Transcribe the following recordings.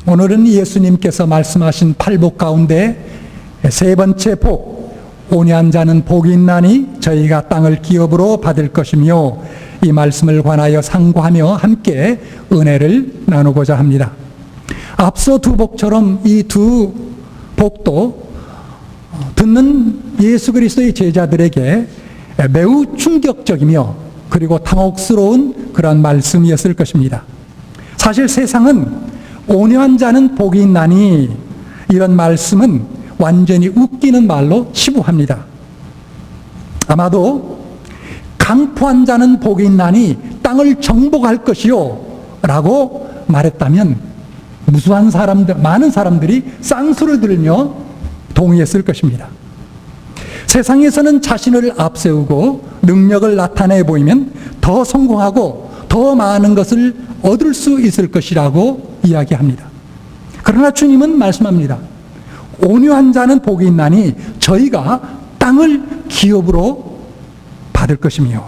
오늘은 예수님께서 말씀하신 팔복 가운데 세 번째 복, 온유한 자는 복이 있나니 저희가 땅을 기업으로 받을 것이며, 이 말씀을 관하여 상고하며 함께 은혜를 나누고자 합니다. 앞서 두 복처럼 이 두 복도 듣는 예수 그리스도의 제자들에게 매우 충격적이며 그리고 당혹스러운 그런 말씀이었을 것입니다. 사실 세상은 온유한 자는 복이 있나니 이런 말씀은 완전히 웃기는 말로 치부합니다. 아마도 강포한 자는 복이 있나니 땅을 정복할 것이요 라고 말했다면 무수한 사람들, 많은 사람들이 쌍수를 들며 동의했을 것입니다. 세상에서는 자신을 앞세우고 능력을 나타내 보이면 더 성공하고 더 많은 것을 얻을 수 있을 것이라고 이야기합니다. 그러나 주님은 말씀합니다. 온유한 자는 복이 있나니 저희가 땅을 기업으로 받을 것이며.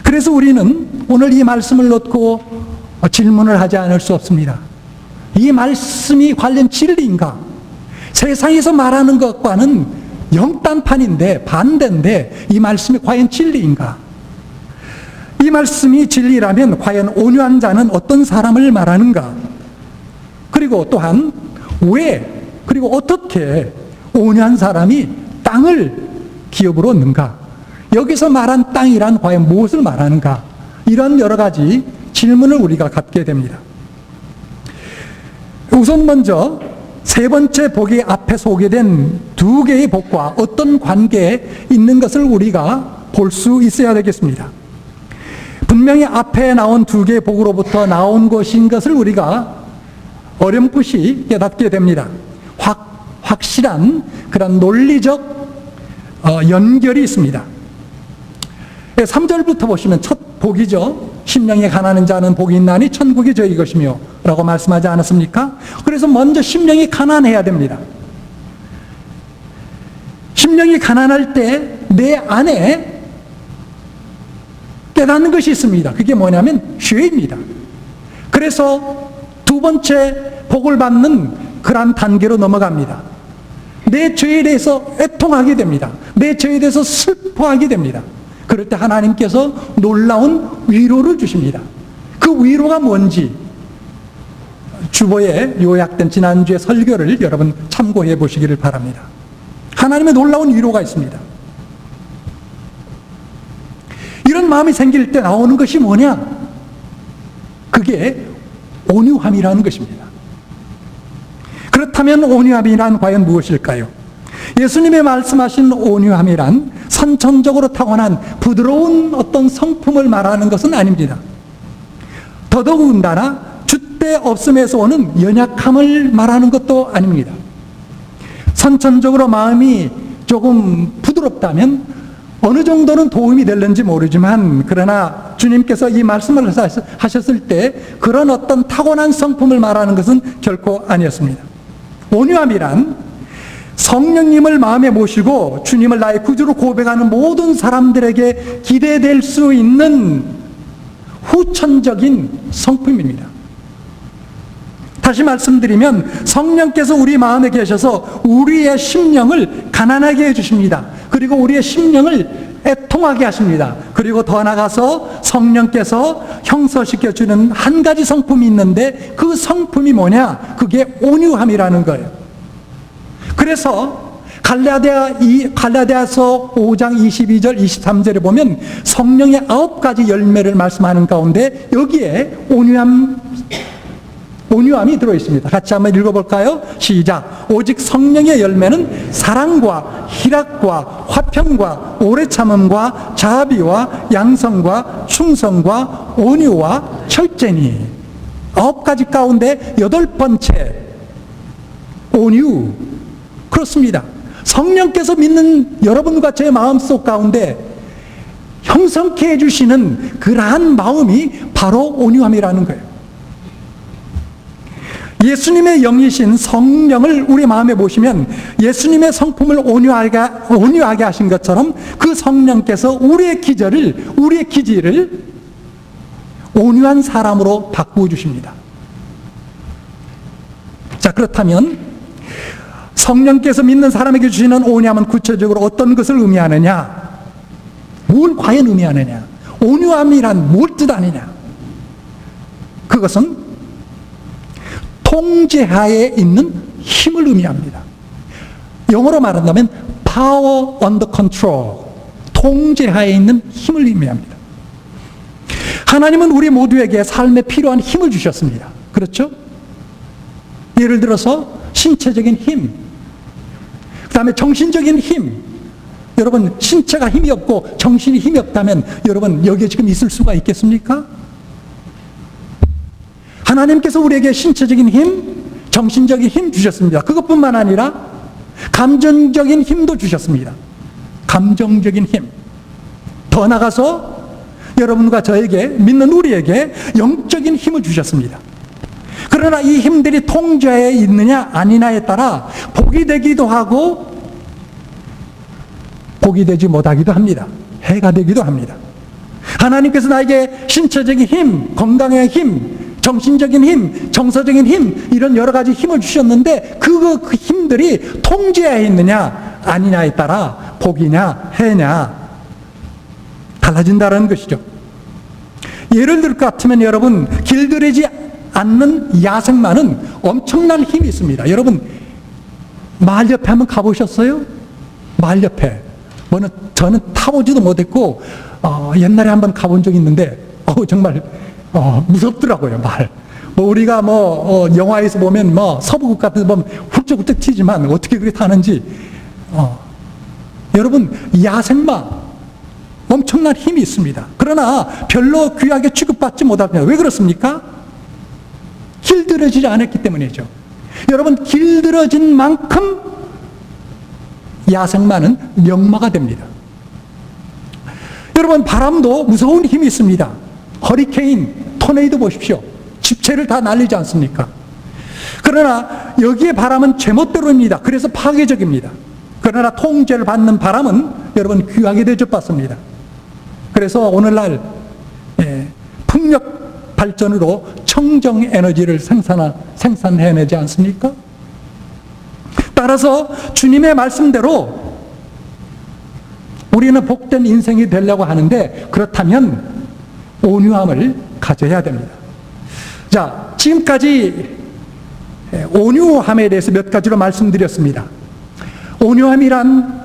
그래서 우리는 오늘 이 말씀을 놓고 질문을 하지 않을 수 없습니다. 이 말씀이 관련 진리인가? 세상에서 말하는 것과는 영딴판인데, 반대인데 이 말씀이 과연 진리인가? 이 말씀이 진리라면 과연 온유한 자는 어떤 사람을 말하는가? 그리고 또한 왜, 그리고 어떻게 온유한 사람이 땅을 기업으로 얻는가? 여기서 말한 땅이란 과연 무엇을 말하는가? 이런 여러 가지 질문을 우리가 갖게 됩니다. 우선 먼저 세 번째 복이 앞에 소개된 두 개의 복과 어떤 관계에 있는 것을 우리가 볼 수 있어야 되겠습니다. 분명히 앞에 나온 두 개의 복으로부터 나온 것인 것을 우리가 어렴풋이 깨닫게 됩니다. 확실한 그런 논리적 연결이 있습니다. 3절부터 보시면 첫 복이죠. 심령이 가난한 자는 복이 있나니 천국이 저희 것이며 라고 말씀하지 않았습니까? 그래서 먼저 심령이 가난해야 됩니다. 심령이 가난할 때 내 안에 깨닫는 것이 있습니다. 그게 뭐냐면 죄입니다. 그래서 두 번째 복을 받는 그런 단계로 넘어갑니다. 내 죄에 대해서 애통하게 됩니다. 내 죄에 대해서 슬퍼하게 됩니다. 그럴 때 하나님께서 놀라운 위로를 주십니다. 그 위로가 뭔지 주보에 요약된 지난주의 설교를 여러분 참고해 보시기를 바랍니다. 하나님의 놀라운 위로가 있습니다. 이런 마음이 생길 때 나오는 것이 뭐냐? 그게 온유함이라는 것입니다. 그렇다면 온유함이란 과연 무엇일까요? 예수님의 말씀하신 온유함이란 선천적으로 타고난 부드러운 어떤 성품을 말하는 것은 아닙니다. 더더군다나 줏대 없음에서 오는 연약함을 말하는 것도 아닙니다. 선천적으로 마음이 조금 부드럽다면 어느 정도는 도움이 될는지 모르지만, 그러나 주님께서 이 말씀을 하셨을 때 그런 어떤 타고난 성품을 말하는 것은 결코 아니었습니다. 온유함이란 성령님을 마음에 모시고 주님을 나의 구주로 고백하는 모든 사람들에게 기대될 수 있는 후천적인 성품입니다. 다시 말씀드리면 성령께서 우리 마음에 계셔서 우리의 심령을 가난하게 해주십니다. 그리고 우리의 심령을 애통하게 하십니다. 그리고 더 나아가서 성령께서 형성시켜주는 한 가지 성품이 있는데 그 성품이 뭐냐? 그게 온유함이라는 거예요. 그래서 갈라디아서 5장 22절 23절에 보면 성령의 9가지 열매를 말씀하는 가운데 여기에 온유함이 들어있습니다. 같이 한번 읽어볼까요? 시작. 오직 성령의 열매는 사랑과 희락과 화평과 오래 참음과 자비와 양성과 충성과 온유와 절제니. 9가지 가운데 8번째 온유. 그렇습니다. 성령께서 믿는 여러분과 제 마음속 가운데 형성케 해주시는 그러한 마음이 바로 온유함이라는 거예요. 예수님의 영이신 성령을 우리 마음에 모시면 예수님의 성품을 온유하게 하신 것처럼 그 성령께서 우리의 기질을 온유한 사람으로 바꾸어 주십니다. 자, 그렇다면 성령께서 믿는 사람에게 주시는 온유함은 구체적으로 어떤 것을 의미하느냐? 뭘 과연 의미하느냐? 온유함이란 뭘 뜻하느냐? 그것은 통제하에 있는 힘을 의미합니다. 영어로 말한다면 power under control, 통제하에 있는 힘을 의미합니다. 하나님은 우리 모두에게 삶에 필요한 힘을 주셨습니다. 그렇죠? 예를 들어서 신체적인 힘, 그 다음에 정신적인 힘. 여러분, 신체가 힘이 없고 정신이 힘이 없다면 여러분 여기에 지금 있을 수가 있겠습니까? 하나님께서 우리에게 신체적인 힘, 정신적인 힘 주셨습니다. 그것뿐만 아니라 감정적인 힘도 주셨습니다. 감정적인 힘. 더 나아가서 여러분과 저에게, 믿는 우리에게 영적인 힘을 주셨습니다. 그러나 이 힘들이 통제에 있느냐 아니냐에 따라 복이 되기도 하고 복이 되지 못하기도 합니다. 해가 되기도 합니다. 하나님께서 나에게 신체적인 힘, 건강의 힘, 정신적인 힘, 정서적인 힘, 이런 여러 가지 힘을 주셨는데 그 힘들이 통제에 있느냐 아니냐에 따라 복이냐 해냐 달라진다는 것이죠. 예를 들 것 같으면 여러분, 길들이지 않는 야생마는 엄청난 힘이 있습니다. 여러분, 말 옆에 한번 가보셨어요? 말 옆에. 저는 타보지도 못했고 옛날에 한번 가본 적이 있는데 정말 무섭더라고요. 말. 우리가 영화에서 보면 서부국 같은 데 보면 훌쩍훌쩍 튀지만 어떻게 그렇게 타는지 여러분, 야생마 엄청난 힘이 있습니다. 그러나 별로 귀하게 취급받지 못합니다. 왜 그렇습니까? 길들여지지 않았기 때문이죠. 여러분, 길들여진 만큼 야생마는 명마가 됩니다. 여러분, 바람도 무서운 힘이 있습니다. 허리케인, 토네이도 보십시오. 집체를 다 날리지 않습니까? 그러나 여기에 바람은 제멋대로입니다. 그래서 파괴적입니다. 그러나 통제를 받는 바람은 여러분 귀하게 대접받습니다. 그래서 오늘날 풍력 발전으로 청정 에너지를 생산해내지 않습니까? 따라서 주님의 말씀대로 우리는 복된 인생이 되려고 하는데 그렇다면 온유함을 가져야 됩니다. 자, 지금까지 온유함에 대해서 몇 가지로 말씀드렸습니다. 온유함이란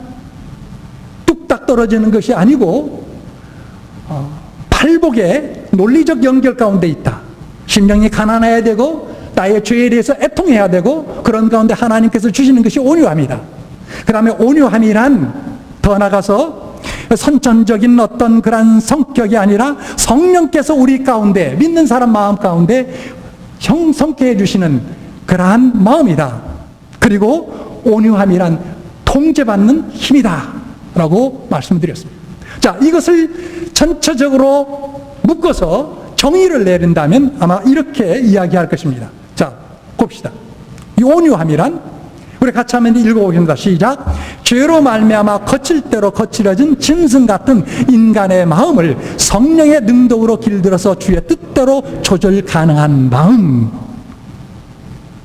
뚝딱 떨어지는 것이 아니고 팔복의 논리적 연결 가운데 있다. 심령이 가난해야 되고 나의 죄에 대해서 애통해야 되고 그런 가운데 하나님께서 주시는 것이 온유함이다. 그 다음에 온유함이란 더 나가서 선천적인 어떤 그런 성격이 아니라 성령께서 우리 가운데, 믿는 사람 마음 가운데 형성케 해주시는 그러한 마음이다. 그리고 온유함이란 통제받는 힘이다 라고 말씀드렸습니다. 자, 이것을 전체적으로 묶어서 정의를 내린다면 아마 이렇게 이야기할 것입니다. 자, 봅시다. 이 온유함이란, 우리 같이 한번 읽어보겠습니다. 시작. 죄로 말미암아 거칠 대로 거칠어진 짐승 같은 인간의 마음을 성령의 능동으로 길들여서 주의 뜻대로 조절 가능한 마음.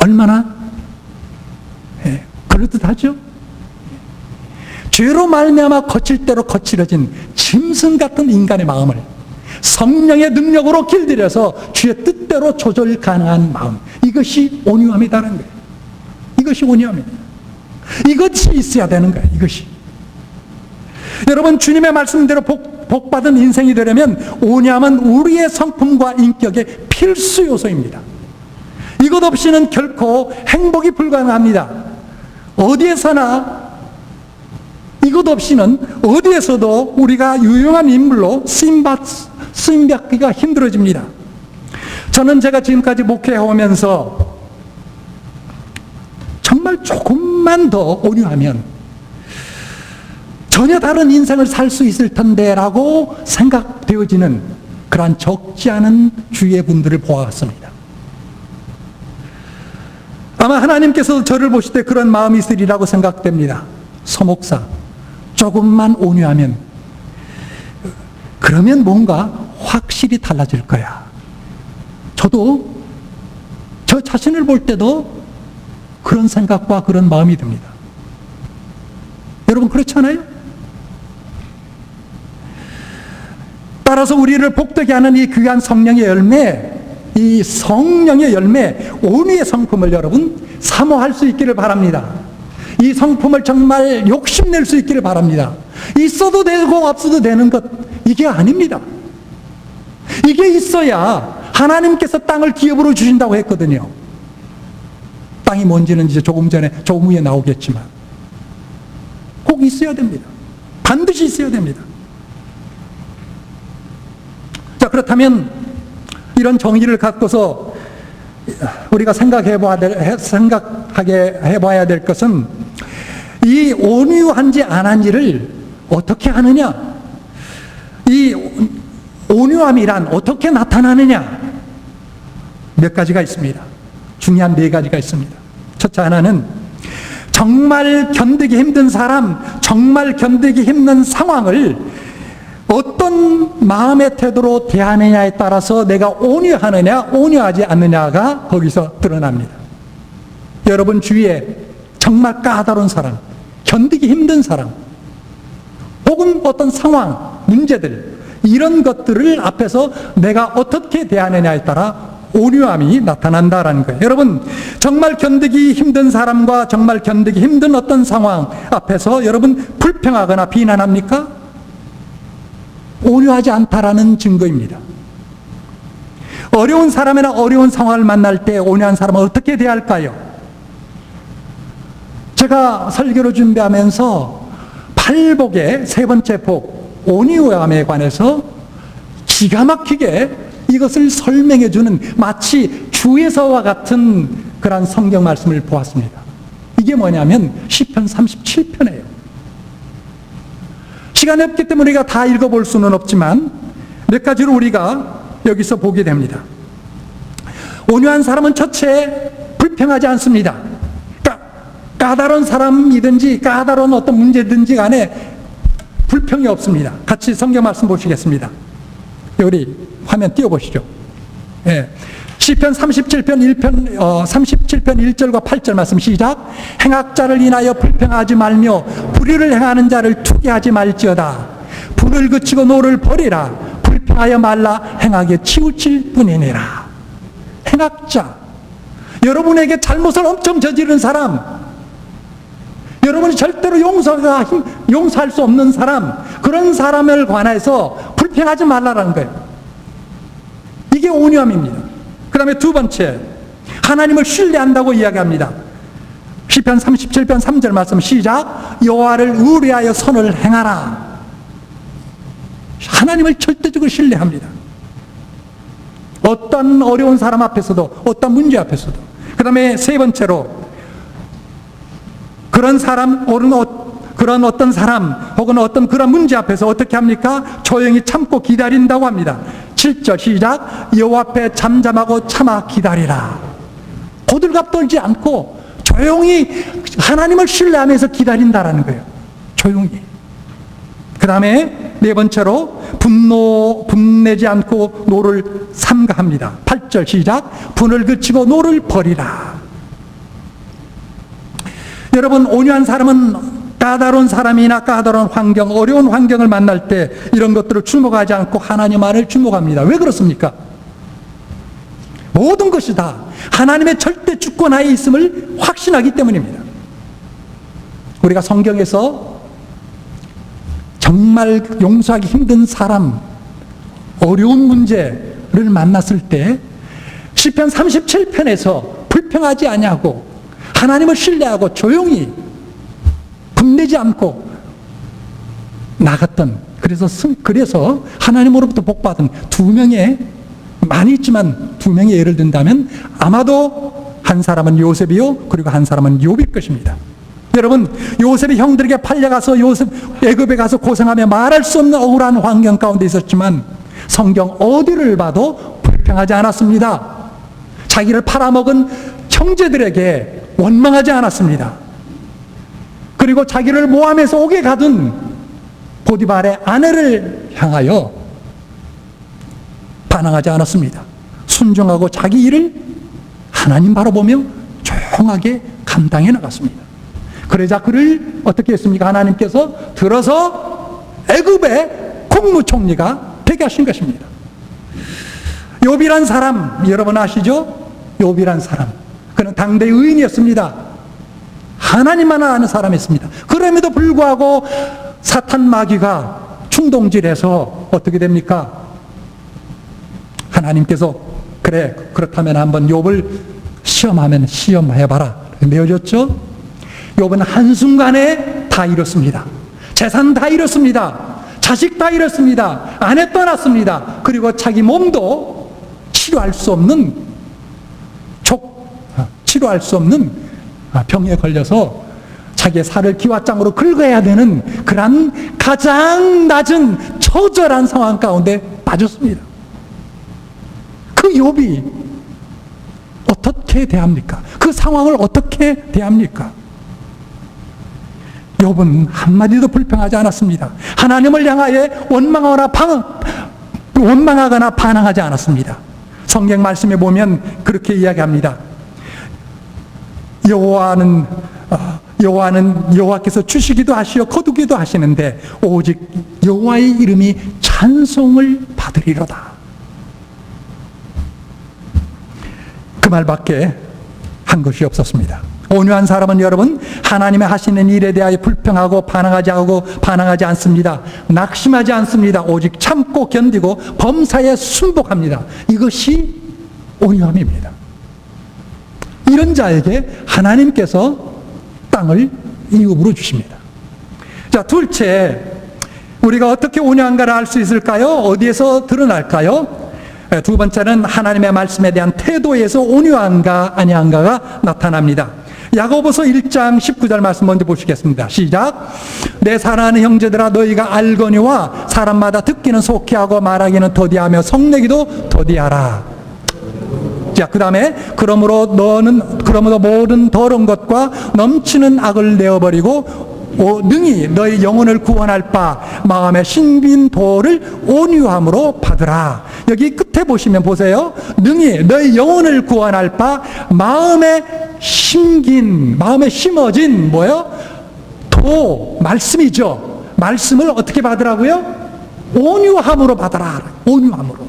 얼마나 그럴듯하죠? 죄로 말미암아 거칠 대로 거칠어진 짐승 같은 인간의 마음을 성령의 능력으로 길들여서 주의 뜻대로 조절 가능한 마음. 이것이 온유함이라는 거예요. 이것이 온유함입니다. 이것이 있어야 되는 거예요. 이것이. 여러분, 주님의 말씀대로 복받은 인생이 되려면 온유함은 우리의 성품과 인격의 필수 요소입니다. 이것 없이는 결코 행복이 불가능합니다. 어디에서나 이것 없이는 어디에서도 우리가 유용한 인물로 쓰임받기가 힘들어집니다. 저는 제가 지금까지 목회해오면서 정말 조금만 더 온유하면 전혀 다른 인생을 살 수 있을 텐데 라고 생각되어지는 그러한 적지 않은 주위의 분들을 보았습니다. 아마 하나님께서 저를 보실 때 그런 마음이 있으리라고 생각됩니다. 서목사, 조금만 온유하면 그러면 뭔가 확실히 달라질 거야. 저도 저 자신을 볼 때도 그런 생각과 그런 마음이 듭니다. 여러분 그렇잖아요? 따라서 우리를 복되게 하는 이 귀한 성령의 열매, 이 성령의 열매, 온유의 성품을 여러분 사모할 수 있기를 바랍니다. 이 성품을 정말 욕심낼 수 있기를 바랍니다. 있어도 되고 없어도 되는 것, 이게 아닙니다. 이게 있어야 하나님께서 땅을 기업으로 주신다고 했거든요. 땅이 뭔지는 이제 조금 후에 나오겠지만 꼭 있어야 됩니다. 반드시 있어야 됩니다. 자, 그렇다면 이런 정의를 갖고서 우리가 생각하게 해봐야 될 것은 이 온유한지 안한지를 어떻게 하느냐, 이 온유함이란 어떻게 나타나느냐, 몇 가지가 있습니다. 중요한 4가지가 있습니다. 첫째 하나는 정말 견디기 힘든 사람, 정말 견디기 힘든 상황을 어떤 마음의 태도로 대하느냐에 따라서 내가 온유하느냐 온유하지 않느냐가 거기서 드러납니다. 여러분 주위에 정말 까다로운 사람, 견디기 힘든 사람, 혹은 어떤 상황, 문제들, 이런 것들을 앞에서 내가 어떻게 대하느냐에 따라 온유함이 나타난다라는 거예요. 여러분 정말 견디기 힘든 사람과 정말 견디기 힘든 어떤 상황 앞에서 여러분 불평하거나 비난합니까? 온유하지 않다라는 증거입니다. 어려운 사람이나 어려운 상황을 만날 때 온유한 사람은 어떻게 대할까요? 제가 설교를 준비하면서 팔복의 3번째 복, 온유함에 관해서 기가 막히게 이것을 설명해 주는 마치 주에서와 같은 그런 성경 말씀을 보았습니다. 이게 뭐냐면 시편 37편이에요. 시간이 없기 때문에 우리가 다 읽어볼 수는 없지만 몇 가지로 우리가 여기서 보게 됩니다. 온유한 사람은 첫째 불평하지 않습니다. 까다로운 사람이든지 까다로운 어떤 문제든지 간에 불평이 없습니다. 같이 성경 말씀 보시겠습니다. 우리 화면 띄워보시죠. 예. 시편 37편 1절과 8절 말씀 시작. 행악자를 인하여 불평하지 말며 불의를 행하는 자를 투기하지 말지어다. 불을 그치고 노를 버리라. 불평하여 말라. 행악에 치우칠 뿐이니라. 행악자, 여러분에게 잘못을 엄청 저지른 사람, 여러분이 절대로 용서할 수 없는 사람, 그런 사람을 관해서 불평하지 말라라는 거예요. 이게 온유함입니다. 그 다음에 2번째, 하나님을 신뢰한다고 이야기합니다. 시편 37편 3절 말씀 시작. 여호와를 의뢰하여 선을 행하라. 하나님을 절대적으로 신뢰합니다. 어떤 어려운 사람 앞에서도, 어떤 문제 앞에서도. 그 다음에 3번째로, 그런 어떤 사람 혹은 어떤 그런 문제 앞에서 어떻게 합니까? 조용히 참고 기다린다고 합니다. 7절 시작. 여호와 앞에 잠잠하고 참아 기다리라. 호들갑 떨지 않고 조용히 하나님을 신뢰하면서 기다린다라는 거예요. 조용히. 그 다음에 4번째로 분내지 않고 노를 삼가합니다. 8절 시작. 분을 그치고 노를 버리라. 여러분 온유한 사람은 까다로운 사람이나 까다로운 환경, 어려운 환경을 만날 때 이런 것들을 주목하지 않고 하나님만을 주목합니다. 왜 그렇습니까? 모든 것이 다 하나님의 절대 주권하에 있음을 확신하기 때문입니다. 우리가 성경에서 정말 용서하기 힘든 사람, 어려운 문제를 만났을 때 시편 37편에서 불평하지 아니하고 하나님을 신뢰하고 조용히 분내지 않고 나갔던, 그래서 하나님으로부터 복받은 2명의, 많이 있지만 2명의 예를 든다면 아마도 한 사람은 요셉이요, 그리고 한 사람은 욥일 것입니다. 여러분, 요셉이 형들에게 팔려가서 요셉 애굽에 가서 고생하며 말할 수 없는 억울한 환경 가운데 있었지만 성경 어디를 봐도 불평하지 않았습니다. 자기를 팔아먹은 형제들에게 원망하지 않았습니다. 그리고 자기를 모함해서 옥에 가둔 보디발의 아내를 향하여 반항하지 않았습니다. 순종하고 자기 일을 하나님 바라보며 조용하게 감당해 나갔습니다. 그러자 그를 어떻게 했습니까? 하나님께서 들어서 애굽의 국무총리가 되게 하신 것입니다. 욥이란 사람 여러분 아시죠? 욥이란 사람, 그는 당대 의인이었습니다. 하나님만 아는 사람이었습니다. 그럼에도 불구하고 사탄 마귀가 충동질해서 어떻게 됩니까? 하나님께서 그래 그렇다면 한번 욥을 시험해봐라 내어줬죠. 욥은 한순간에 다 잃었습니다. 재산 다 잃었습니다. 자식 다 잃었습니다. 아내 떠났습니다. 그리고 자기 몸도 치료할 수 없는 병에 걸려서 자기의 살을 기와장으로 긁어야 되는 그런 가장 낮은 처절한 상황 가운데 빠졌습니다. 그 욥이 어떻게 대합니까? 그 상황을 어떻게 대합니까? 욥은 한마디도 불평하지 않았습니다. 하나님을 향하여 원망하거나 반항하지 않았습니다. 성경 말씀에 보면 그렇게 이야기합니다. 여호와께서 주시기도 하시어 거두기도 하시는데 오직 여호와의 이름이 찬송을 받으리로다. 그 말밖에 한 것이 없었습니다. 온유한 사람은 여러분 하나님의 하시는 일에 대하여 불평하고 반항하지 않습니다. 낙심하지 않습니다. 오직 참고 견디고 범사에 순복합니다. 이것이 온유함입니다. 이런 자에게 하나님께서 땅을 이웃으로 주십니다. 자, 둘째, 우리가 어떻게 온유한가를 알 수 있을까요? 어디에서 드러날까요? 두 번째는 하나님의 말씀에 대한 태도에서 온유한가 아니한가가 나타납니다. 야고보서 1장 19절 말씀 먼저 보시겠습니다. 시작. 내 사랑하는 형제들아 너희가 알거니와 사람마다 듣기는 속히 하고 말하기는 더디하며 성내기도 더디하라. 자, 그 다음에 그러므로 모든 더러운 것과 넘치는 악을 내어버리고 능히 너희 영혼을 구원할 바 마음의 신긴 도를 온유함으로 받으라. 여기 끝에 보시면 보세요. 능히 너희 영혼을 구원할 바 마음에 심어진 뭐예요? 도, 말씀이죠. 말씀을 어떻게 받으라고요? 온유함으로 받아라. 온유함으로.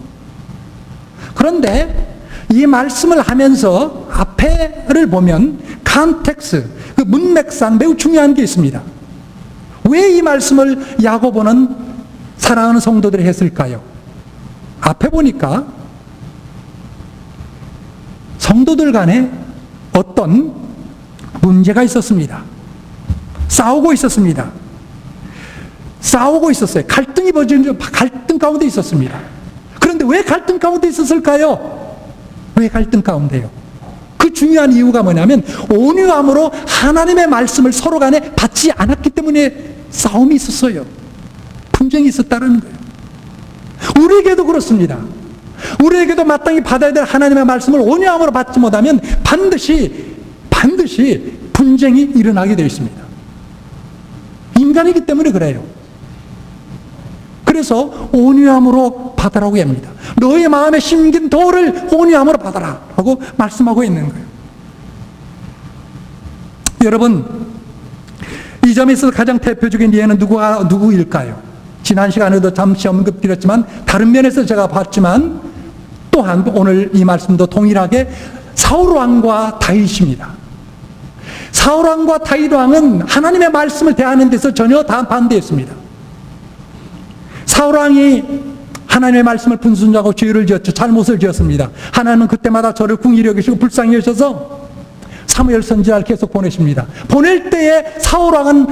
그런데 이 말씀을 하면서 앞에를 보면 컨텍스트, 그 문맥상 매우 중요한 게 있습니다. 왜 이 말씀을 야고보는 사랑하는 성도들이 했을까요? 앞에 보니까 성도들 간에 어떤 문제가 있었습니다. 싸우고 있었습니다. 갈등 가운데 있었습니다. 그런데 왜 갈등 가운데 있었을까요? 왜 갈등 가운데요? 그 중요한 이유가 뭐냐면 온유함으로 하나님의 말씀을 서로 간에 받지 않았기 때문에 싸움이 있었어요. 분쟁이 있었다는 거예요. 우리에게도 그렇습니다. 우리에게도 마땅히 받아야 될 하나님의 말씀을 온유함으로 받지 못하면 반드시 분쟁이 일어나게 되어 있습니다. 인간이기 때문에 그래요. 그래서 온유함으로 받으라고 합니다. 너의 마음에 심긴 도를 온유함으로 받아라 라고 말씀하고 있는 거예요. 여러분, 이 점에 있어서 가장 대표적인 예는 누구일까요? 지난 시간에도 잠시 언급드렸지만 다른 면에서 제가 봤지만 또한 오늘 이 말씀도 동일하게 사울왕과 다윗입니다. 사울왕과 다윗왕은 하나님의 말씀을 대하는 데서 전혀 반대했습니다. 사울왕이 하나님의 말씀을 분순하고 죄를 지었죠. 잘못을 지었습니다. 하나님은 그때마다 저를 궁히 여기시고 불쌍히 여기셔서 사무엘 선지자를 계속 보내십니다. 보낼 때에 사울왕은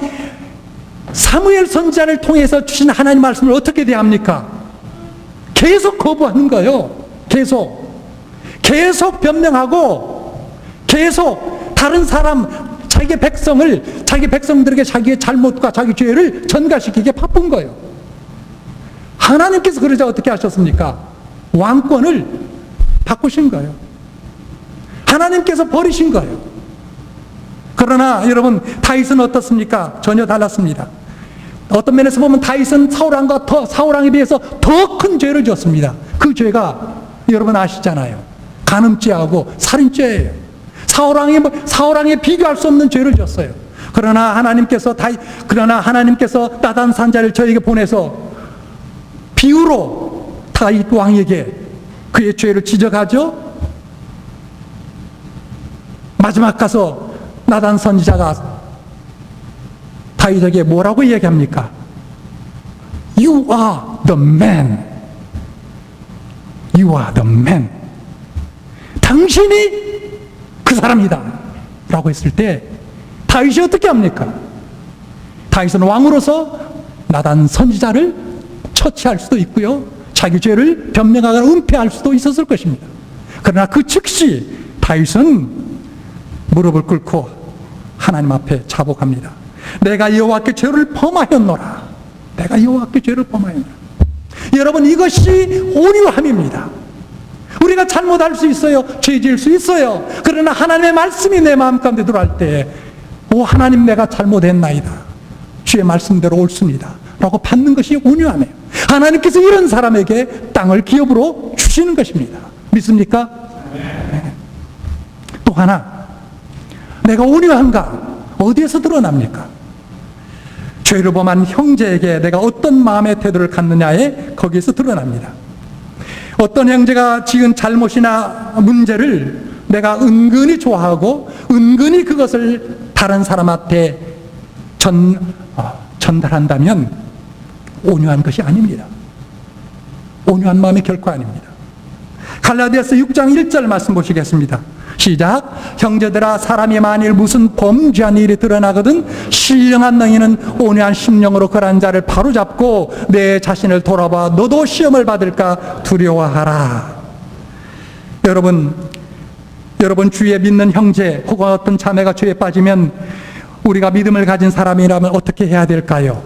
사무엘 선지자를 통해서 주신 하나님 말씀을 어떻게 대합니까? 계속 거부하는 거예요. 계속 변명하고 계속 다른 사람, 자기 백성들에게 자기의 잘못과 자기 죄를 전가시키기에 바쁜 거예요. 하나님께서 그러자 어떻게 하셨습니까? 왕권을 바꾸신 거예요. 하나님께서 버리신 거예요. 그러나 여러분, 다윗은 어떻습니까? 전혀 달랐습니다. 어떤 면에서 보면 다윗은 사울왕에 비해서 더 큰 죄를 지었습니다. 그 죄가 여러분 아시잖아요. 간음죄하고 살인죄예요. 사울왕에 비교할 수 없는 죄를 졌어요. 그러나 하나님께서 나단 선지자를 저에게 보내서 비유로 다윗 왕에게 그의 죄를 지적하죠. 마지막 가서 나단 선지자가 다윗에게 뭐라고 얘기합니까? You are the man. You are the man. 당신이 그 사람이다 라고 했을 때 다윗이 어떻게 합니까? 다윗은 왕으로서 나단 선지자를 처치할 수도 있고요, 자기 죄를 변명하거나 은폐할 수도 있었을 것입니다. 그러나 그 즉시 다윗은 무릎을 꿇고 하나님 앞에 자복합니다. 내가 여호와께 죄를 범하였노라. 내가 여호와께 죄를 범하였노라. 여러분, 이것이 온유함입니다. 우리가 잘못할 수 있어요. 죄 지을 수 있어요. 그러나 하나님의 말씀이 내 마음 가운데 들어갈 때, 오 하나님, 내가 잘못했나이다, 주의 말씀대로 옳습니다 라고 받는 것이 온유함이에요. 하나님께서 이런 사람에게 땅을 기업으로 주시는 것입니다. 믿습니까? 네. 또 하나, 내가 온유한가 어디에서 드러납니까? 죄를 범한 형제에게 내가 어떤 마음의 태도를 갖느냐에 거기에서 드러납니다. 어떤 형제가 지은 잘못이나 문제를 내가 은근히 좋아하고 은근히 그것을 다른 사람한테 전달한다면 온유한 것이 아닙니다. 온유한 마음이 결코 아닙니다. 갈라디아서 6장 1절 말씀 보시겠습니다. 시작. 형제들아, 사람이 만일 무슨 범죄한 일이 드러나거든 신령한 너희는 온유한 심령으로 그런 자를 바로잡고 내 자신을 돌아봐 너도 시험을 받을까 두려워하라. 여러분 주위에 믿는 형제 혹은 어떤 자매가 죄에 빠지면 우리가 믿음을 가진 사람이라면 어떻게 해야 될까요?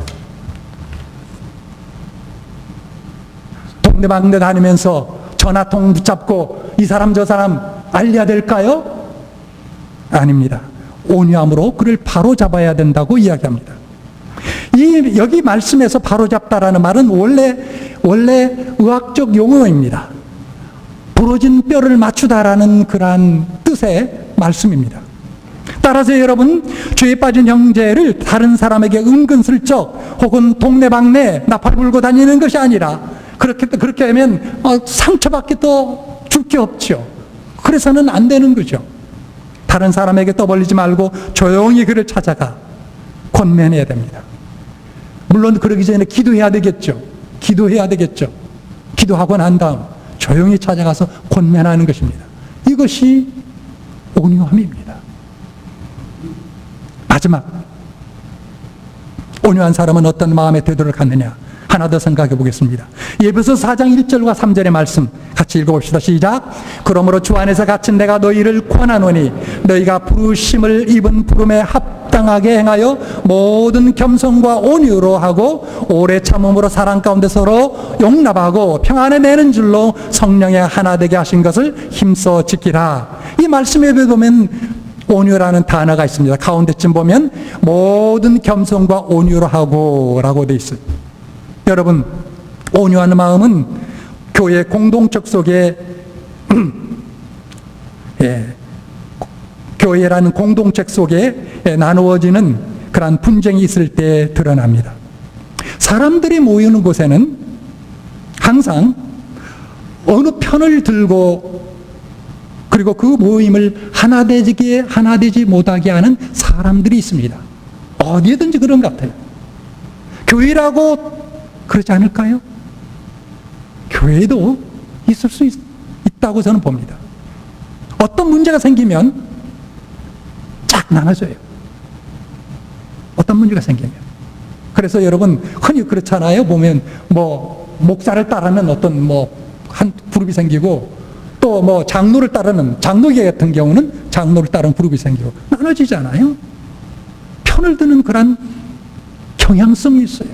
동네방네 다니면서 전화통 붙잡고 이 사람 저 사람 알려야 될까요? 아닙니다. 온유함으로 그를 바로잡아야 된다고 이야기합니다. 여기 말씀에서 바로잡다라는 말은 원래 의학적 용어입니다. 부러진 뼈를 맞추다라는 그러한 뜻의 말씀입니다. 따라서 여러분, 죄에 빠진 형제를 다른 사람에게 은근슬쩍 혹은 동네방네 나팔 불고 다니는 것이 아니라, 그렇게 하면 상처밖에 더 줄 게 없죠. 그래서는 안 되는 거죠. 다른 사람에게 떠벌리지 말고 조용히 그를 찾아가 권면해야 됩니다. 물론 그러기 전에 기도해야 되겠죠. 기도하고 난 다음 조용히 찾아가서 권면하는 것입니다. 이것이 온유함입니다. 마지막, 온유한 사람은 어떤 마음의 태도를 갖느냐, 하나 더 생각해 보겠습니다. 에베소서 4장 1절과 3절의 말씀 같이 읽어봅시다. 시작. 그러므로 주 안에서 갇힌 내가 너희를 권하노니 너희가 부르심을 입은 부름에 합당하게 행하여 모든 겸손과 온유로 하고 오래 참음으로 사랑 가운데 서로 용납하고 평안에 내는 줄로 성령의 하나 되게 하신 것을 힘써 지키라. 이 말씀에 보면 온유라는 단어가 있습니다. 가운데쯤 보면 모든 겸손과 온유로 하고 라고 되어 있어요. 여러분, 온유한 마음은 교회 공동체 속에 교회라는 공동체 속에 나누어지는 그런 분쟁이 있을 때 드러납니다. 사람들이 모이는 곳에는 항상 어느 편을 들고 그리고 그 모임을 하나 되지 못하게 하는 사람들이 있습니다. 어디에든지 그런 것 같아요. 교회라고 그렇지 않을까요? 교회도 있을 수 있다고 저는 봅니다. 어떤 문제가 생기면 쫙 나눠져요. 어떤 문제가 생기면. 그래서 여러분 흔히 그렇잖아요. 보면 목사를 따르는 어떤 한 그룹이 생기고 또 장로를 따르는 장로계 같은 경우는 장로를 따르는 그룹이 생기고 나눠지잖아요. 편을 드는 그런 경향성이 있어요.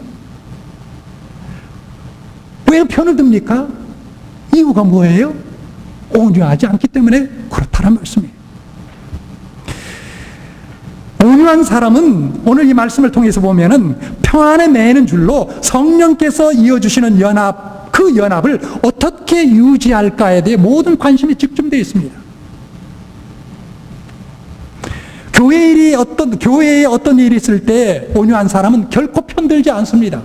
왜 편을 듭니까? 이유가 뭐예요? 온유하지 않기 때문에 그렇다는 말씀이에요. 온유한 사람은 오늘 이 말씀을 통해서 보면은 평안에 매는 줄로 성령께서 이어주시는 그 연합을 어떻게 유지할까에 대해 모든 관심이 집중되어 있습니다. 교회에 어떤 일이 있을 때 온유한 사람은 결코 편들지 않습니다.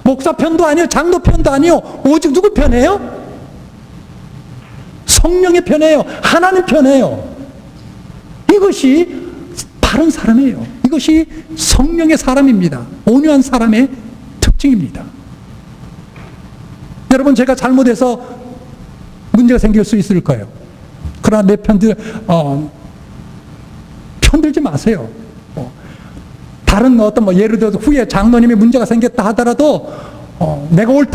목사 편도 아니요, 장로 편도 아니요, 오직 누구 편이에요? 성령의 편이에요. 하나님 편이에요. 이것이 바른 사람이에요. 이것이 성령의 사람입니다. 온유한 사람의 특징입니다. 여러분, 제가 잘못해서 문제가 생길 수 있을 거예요. 그러나 내 편들지 마세요. 다른 예를 들어서 후에 장로님이 문제가 생겼다 하더라도 내가 옳다